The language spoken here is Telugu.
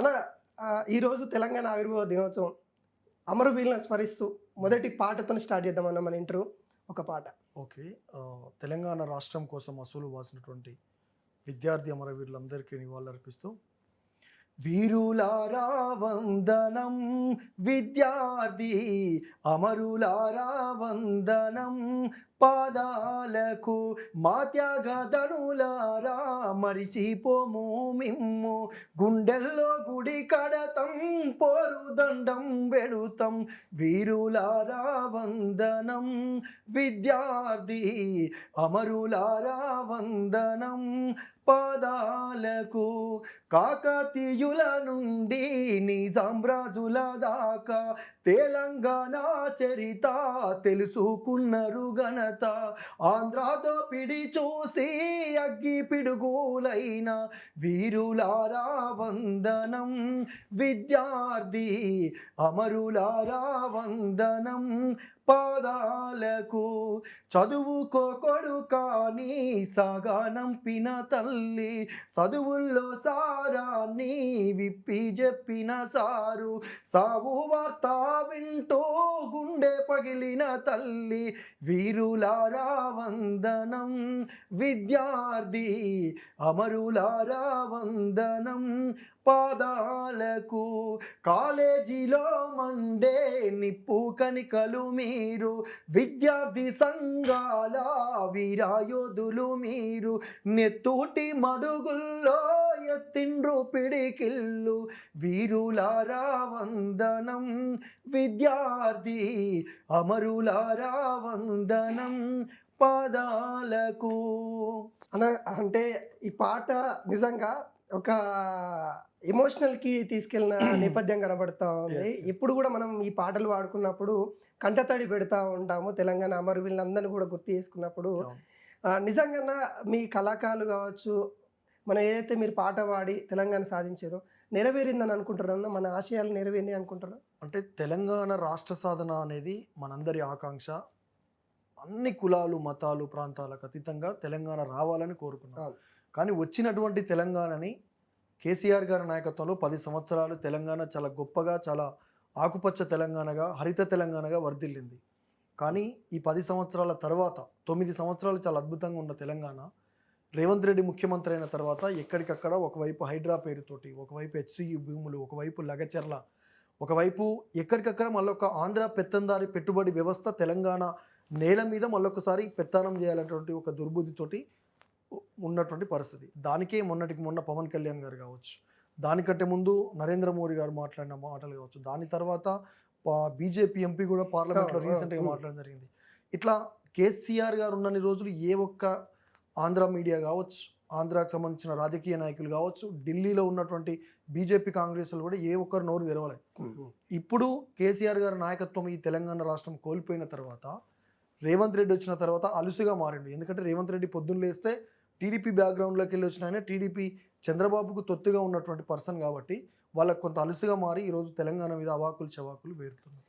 అలా ఈరోజు తెలంగాణ ఆవిర్భావ దినోత్సవం అమరవీరులను స్మరిస్తూ మొదటి పాటతోని స్టార్ట్ చేద్దామన్న మన ఇంటర్వ్యూ. ఒక పాట. ఓకే. తెలంగాణ రాష్ట్రం కోసం అసూలు బాసినటువంటి విద్యార్థి అమరవీరులందరికీ నివాళులర్పిస్తూ వీరులారా వందనం, విద్యార్థి అమరులారా వందనం, పాదాలకు మా త్యాగధనులారా మరిచిపోము మిమ్ము, గుండెల్లో గుడి కడతం పోరుదండం వెడుతం, వీరులారా వందనం, విద్యార్థి అమరులారా వందనం, పాదాలకు కాకతీయుల నుండి నిజాంరాజుల దాకా తెలంగాణ చరిత తెలుసుకున్నారు ఘనత, ఆంధ్రాతో పిడి చూసి అగ్గి పిడుగులైన వీరులారా వందనం, విద్యార్థి అమరులారా వందనం, పాదాలకు చదువుకో కొడుకాని సాగానంపిన తల్లి, చదువుల్లో సారాన్ని విప్పి చెప్పిన సారు, సావు వార్త వింటూ గుండె పగిలిన తల్లి, వీరులారా వందనం, విద్యార్థి అమరులారా వందనం, పాదాలకు కాలేజీలో మండే నిప్పు కనికలు మీరు, విద్యార్థి సంఘాల వీరాయోధులు మీరు, నెత్తూటి మడుగుల్లో ఎత్తిండ్రు పిడికిళ్ళు, వీరులారా వందనం, విద్యార్థి అమరులారా వందనం, పాదాలకు. అంటే ఈ పాట నిజంగా ఒక ఎమోషనల్కి తీసుకెళ్ళిన నేపథ్యం కనబడుతూ ఉంది. ఇప్పుడు కూడా మనం ఈ పాటలు పాడుకున్నప్పుడు కంటతడి పెడతా ఉంటాము. తెలంగాణ అమరవీరులందరినీ కూడా గుర్తు చేసుకున్నప్పుడు నిజంగా మీ కళాకారులు కావచ్చు, మనం ఏదైతే మీరు పాట పాడి తెలంగాణ సాధించారో నెరవేరిందని అనుకుంటున్నారన్నా, మన ఆశయాలు నెరవేరినాయి అనుకుంటున్నారా? అంటే తెలంగాణ రాష్ట్ర సాధన అనేది మనందరి ఆకాంక్ష. అన్ని కులాలు, మతాలు, ప్రాంతాలకు అతీతంగా తెలంగాణ రావాలని కోరుకున్నాం. కానీ వచ్చినటువంటి తెలంగాణని కేసీఆర్ గారి నాయకత్వంలో 10 సంవత్సరాలు తెలంగాణ చాలా గొప్పగా, చాలా ఆకుపచ్చ తెలంగాణగా, హరిత తెలంగాణగా వర్ధిల్లింది. కానీ ఈ 10 సంవత్సరాల తర్వాత 9 సంవత్సరాలు చాలా అద్భుతంగా ఉన్న తెలంగాణ రేవంత్ రెడ్డి ముఖ్యమంత్రి అయిన తర్వాత ఎక్కడికక్కడ ఒకవైపు హైడ్రా పేరుతోటి, ఒకవైపు హెచ్సియు భూములు, ఒకవైపు లగచెర్ల, ఒకవైపు ఎక్కడికక్కడ మళ్ళొక ఆంధ్ర పెత్తందారి పెట్టుబడి వ్యవస్థ తెలంగాణ నేల మీద మళ్ళొకసారి పెత్తానం చేయాలనేటువంటి ఒక దుర్బుద్ధితోటి ఉన్నటువంటి పరిస్థితి. దానికే మొన్నటికి మొన్న పవన్ కళ్యాణ్ గారు కావచ్చు, దానికంటే ముందు నరేంద్ర మోడీ గారు మాట్లాడిన మాటలు కావచ్చు, దాని తర్వాత బీజేపీ ఎంపీ కూడా పార్లమెంట్లో రీసెంట్గా మాట్లాడడం జరిగింది. ఇట్లా కేసీఆర్ గారు ఉన్నన్ని రోజులు ఏ ఒక్క ఆంధ్ర మీడియా కావచ్చు, ఆంధ్రాకు సంబంధించిన రాజకీయ నాయకులు కావచ్చు, ఢిల్లీలో ఉన్నటువంటి బీజేపీ కాంగ్రెస్లు కూడా ఏ ఒక్కరు నోరు తెరవలేదు. ఇప్పుడు కేసీఆర్ గారి నాయకత్వం ఈ తెలంగాణ రాష్ట్రం కోల్పోయిన తర్వాత రేవంత్ రెడ్డి వచ్చిన తర్వాత అలుసుగా మారిండు. ఎందుకంటే రేవంత్ రెడ్డి పొద్దున్న లేస్తే టీడీపీ బ్యాక్గ్రౌండ్లోకి వెళ్ళి వచ్చిన ఆయన టీడీపీ చంద్రబాబుకు తొత్తుగా ఉన్నటువంటి పర్సన్ కాబట్టి వాళ్ళకు కొంత అలుసుగా మారి ఈరోజు తెలంగాణ మీద అవాకులు చవాకులు వేరుతున్నారు.